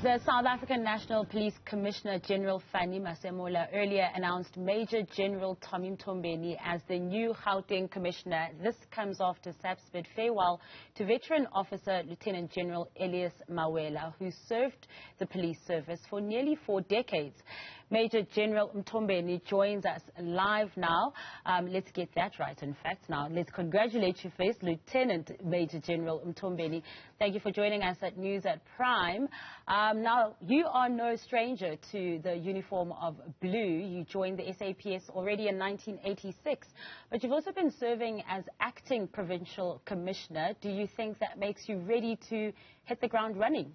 The South African National Police Commissioner General Fanny Masemola earlier announced Major General Mthombeni as the new Gauteng Commissioner. This comes after SAPS bid farewell to veteran officer Lieutenant General Elias Mawela, who served the police service for nearly 4 decades. Major General Mthombeni joins us live now. Let's get that right, in fact. Now, let's congratulate you first, Lieutenant Major General Mthombeni. Thank you for joining us at News at Prime. Now, you are no stranger to the uniform of blue. You joined the SAPS already in 1986, but you've also been serving as acting Provincial Commissioner. Do you think that makes you ready to hit the ground running?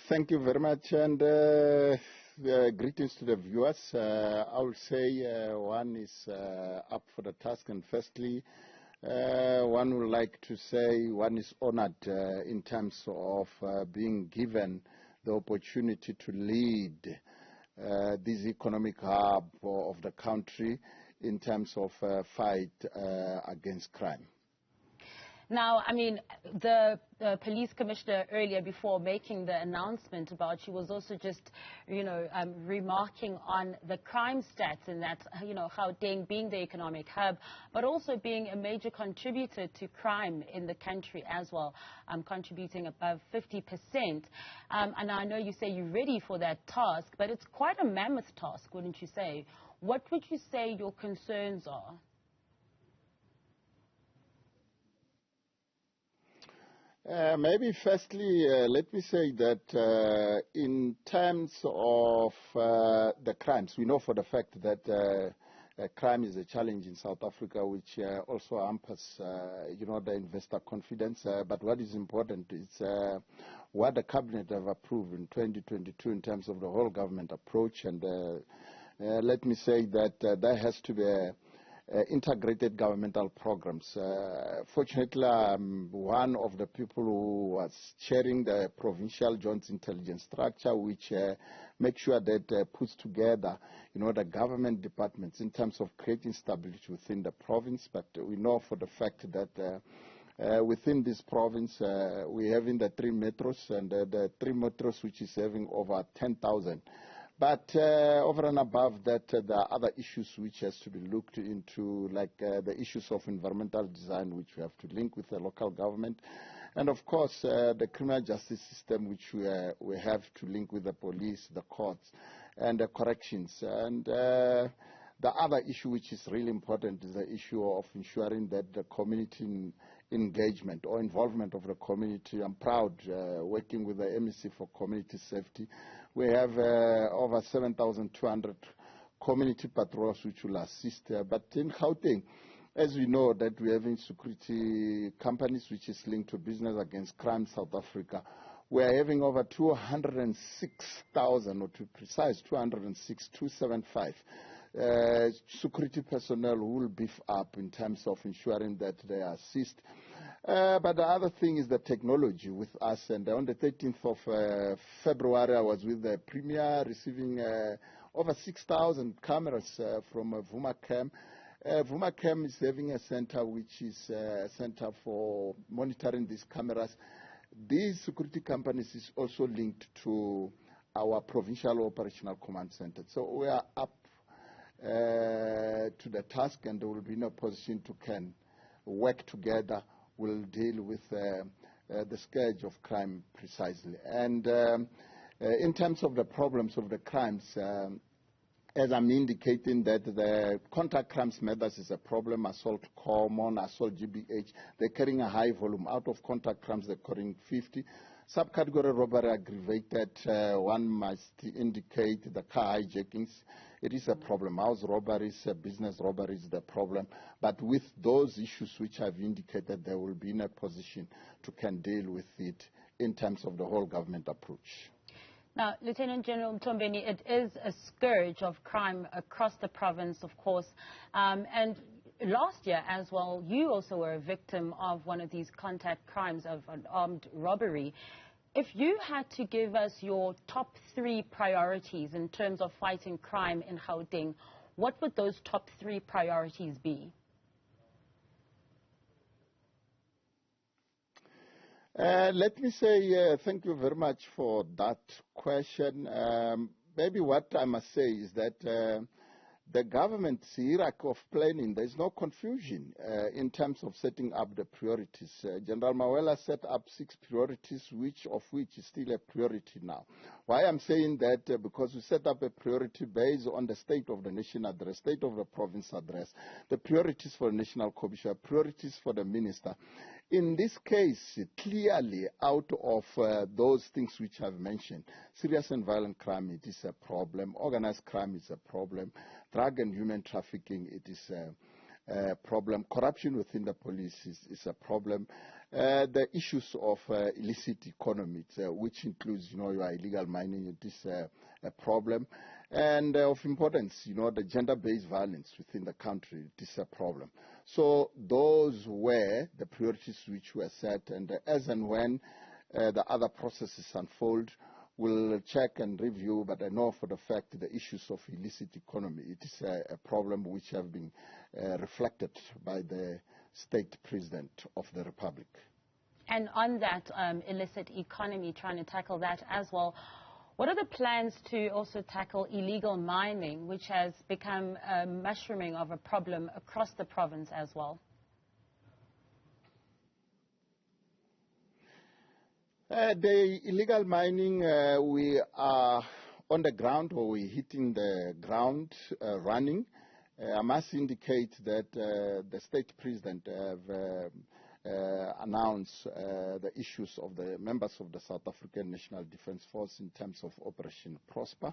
Thank you very much, and greetings to the viewers. I will say one is up for the task, and firstly, one would like to say one is honored in terms of being given the opportunity to lead this economic hub of the country in terms of fight against crime. Now, I mean, the police commissioner earlier, before making the announcement about you, was also just, remarking on the crime stats, and that, Gauteng being the economic hub, but also being a major contributor to crime in the country as well, contributing above 50%. And I know you say you're ready for that task, but it's quite a mammoth task, wouldn't you say? What would you say your concerns are? Maybe firstly, let me say that in terms of the crimes, we know for the fact that crime is a challenge in South Africa, which also hampers, the investor confidence. But what is important is what the cabinet have approved in 2022 in terms of the whole government approach. And let me say that there has to be integrated governmental programs. Fortunately, I'm one of the people who was chairing the Provincial Joint Intelligence Structure, which makes sure that puts together, the government departments in terms of creating stability within the province. But we know for the fact that within this province, we're having the 3 metros, and the 3 metros which is having over 10,000. But over and above that, there are other issues which has to be looked into, like the issues of environmental design, which we have to link with the local government. And of course, the criminal justice system, which we have to link with the police, the courts, and the corrections. And the other issue which is really important is the issue of ensuring that the community engagement or involvement of the community. I'm proud working with the MEC for Community Safety. We have over 7,200 community patrols which will assist. But in Gauteng, as we know that we're having security companies which is linked to business against crime South Africa, we are having over 206,000, or to be precise, 206,275 security personnel who will beef up in terms of ensuring that they assist. But the other thing is the technology with us. And on the 13th of February, I was with the Premier receiving over 6,000 cameras from Vumacam. Vumacam is having a center which is a center for monitoring these cameras. These security companies is also linked to our Provincial Operational Command Center. So we are up to the task, and they will be in a position to can work together. We'll deal with the scourge of crime precisely. And in terms of the problems of the crimes, as I'm indicating that the contact crimes matters is a problem, assault common, assault GBH, they're carrying a high volume. Out of contact crimes, they're carrying 50. Subcategory robbery aggravated, one must indicate the car hijackings. It is a problem. House robberies, business robberies, the problem. But with those issues which I've indicated, they will be in a position to can deal with it in terms of the whole government approach. Now, Lieutenant General Mthombeni, it is a scourge of crime across the province, of course. And last year as well, you also were a victim of one of these contact crimes of an armed robbery. If you had to give us your top 3 priorities in terms of fighting crime in Gauteng, what would those top 3 priorities be? Let me say thank you very much for that question. Maybe what I must say is that the government's hierarchy of planning, there's no confusion in terms of setting up the priorities. General Mawela set up 6 priorities, which is still a priority now. Why I'm saying that, because we set up a priority based on the State of the Nation address, State of the Province address, the priorities for the National Commissioner, priorities for the Minister. In this case, clearly out of those things which I've mentioned, serious and violent crime, it is a problem. Organized crime is a problem. Drug and human trafficking, it is a problem. Corruption within the police is a problem. The issues of illicit economy, which includes, your illegal mining, it is a problem. And of importance, the gender-based violence within the country, it is a problem. So those were the priorities which were set, and as and when the other processes unfold, we'll check and review, but I know for the fact the issues of illicit economy, it is a problem which have been reflected by the state president of the Republic. And on that illicit economy, trying to tackle that as well, what are the plans to also tackle illegal mining, which has become a mushrooming of a problem across the province as well? The illegal mining, we are on the ground, or we're hitting the ground running. I must indicate that the state president have announced the issues of the members of the South African National Defence Force in terms of Operation Prosper.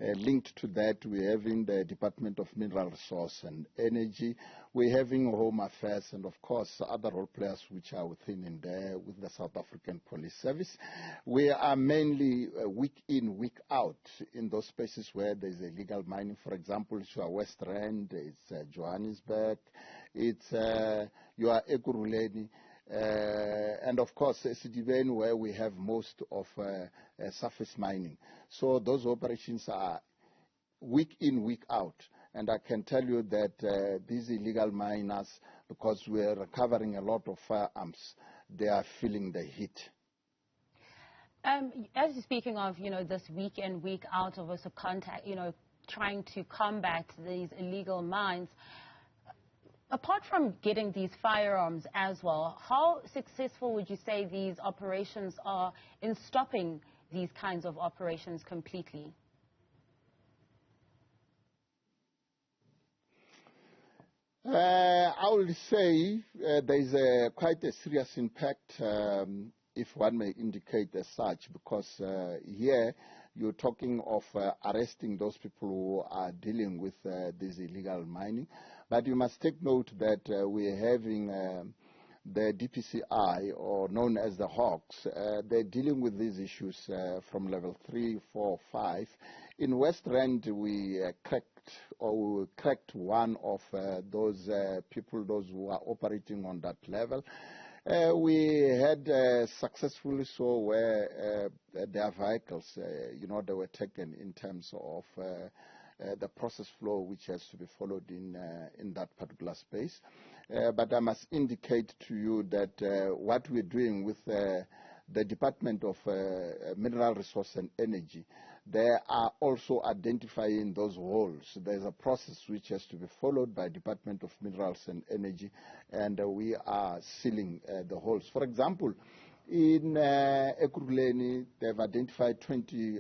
Linked to that, we're having the Department of Mineral Resource and Energy. We're having Home Affairs and, of course, other role players which are within in there with the South African Police Service. We are mainly week in, week out in those spaces where there's illegal mining. For example, it's your West Rand, it's Johannesburg, it's your Ekurhuleni, and of course Mthombeni, where we have most of surface mining. So those operations are week in, week out. And I can tell you that these illegal miners, because we're recovering a lot of firearms, they are feeling the heat. As you're speaking of, this week in, week out of also contact, trying to combat these illegal mines, apart from getting these firearms as well, how successful would you say these operations are in stopping these kinds of operations completely? I would say there's quite a serious impact, if one may indicate as such, because here you're talking of arresting those people who are dealing with this illegal mining. But you must take note that we're having the DPCI, or known as the Hawks. They're dealing with these issues from level 3, 4, 5. In West Rand, we cracked one of those people, those who are operating on that level. We had successfully so where their vehicles, they were taken in terms of the process flow which has to be followed in that particular space. But I must indicate to you that what we're doing with the Department of Mineral Resource and Energy, they are also identifying those holes. There's a process which has to be followed by Department of Minerals and Energy, and we are sealing the holes. For example, in Ekurhuleni, they've identified 20,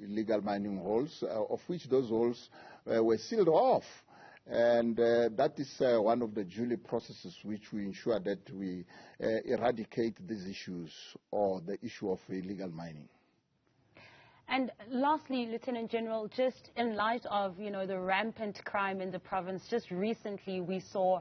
illegal mining holes, of which those holes were sealed off. And that is one of the duly processes which we ensure that we eradicate these issues, or the issue of illegal mining. And lastly, Lieutenant General, just in light of, the rampant crime in the province, just recently we saw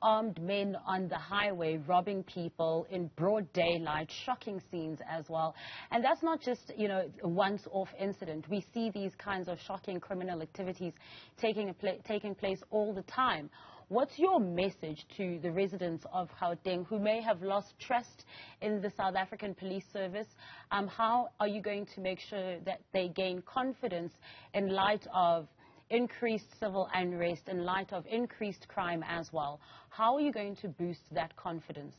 armed men on the highway robbing people in broad daylight, shocking scenes as well. And that's not just, a once-off incident. We see these kinds of shocking criminal activities taking place all the time. What's your message to the residents of Gauteng who may have lost trust in the South African Police Service? How are you going to make sure that they gain confidence in light of increased civil unrest, in light of increased crime as well? How are you going to boost that confidence?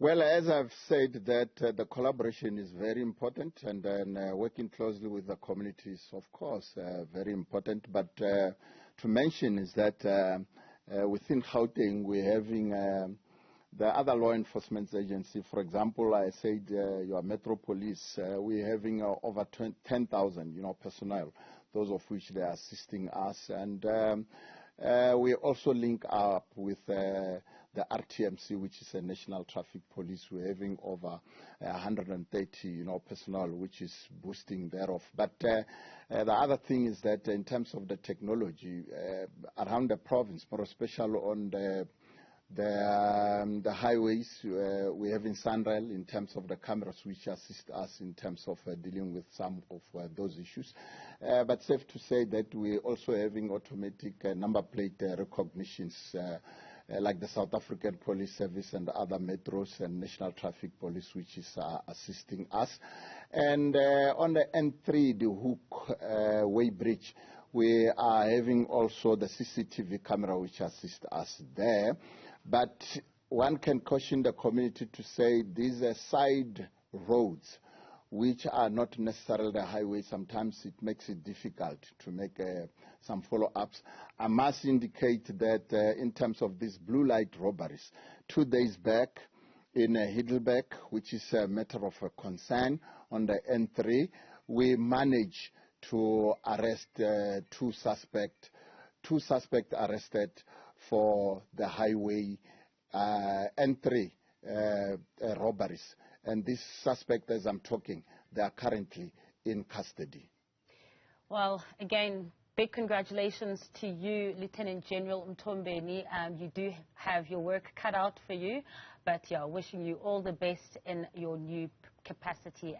Well, as I've said, that the collaboration is very important, and then working closely with the communities, of course, very important. But to mention is that within Gauteng, we're having the other law enforcement agency. For example, I said your Metro Police, we're having over 10,000, personnel, those of which they are assisting us, and we also link up with the RTMC, which is a National Traffic Police. We're having over 130, personnel, which is boosting thereof. But the other thing is that in terms of the technology around the province, more especially on the highways, we have in Sanrail in terms of the cameras which assist us in terms of dealing with some of those issues. But safe to say that we're also having automatic number plate recognitions like the South African Police Service and other metros and National Traffic Police, which is assisting us. And on the N3, the Hook Way Bridge, we are having also the CCTV camera which assists us there. But one can caution the community to say these are side roads which are not necessarily the highway. Sometimes it makes it difficult to make some follow-ups. I must indicate that in terms of these blue light robberies, 2 days back in Heidelberg, which is a matter of concern on the N3, we managed to arrest two suspects arrested for the highway N3 robberies. And this suspect, as I'm talking, they are currently in custody. Well, again, big congratulations to you, Lieutenant General Mthombeni. You do have your work cut out for you, but yeah, wishing you all the best in your new capacity.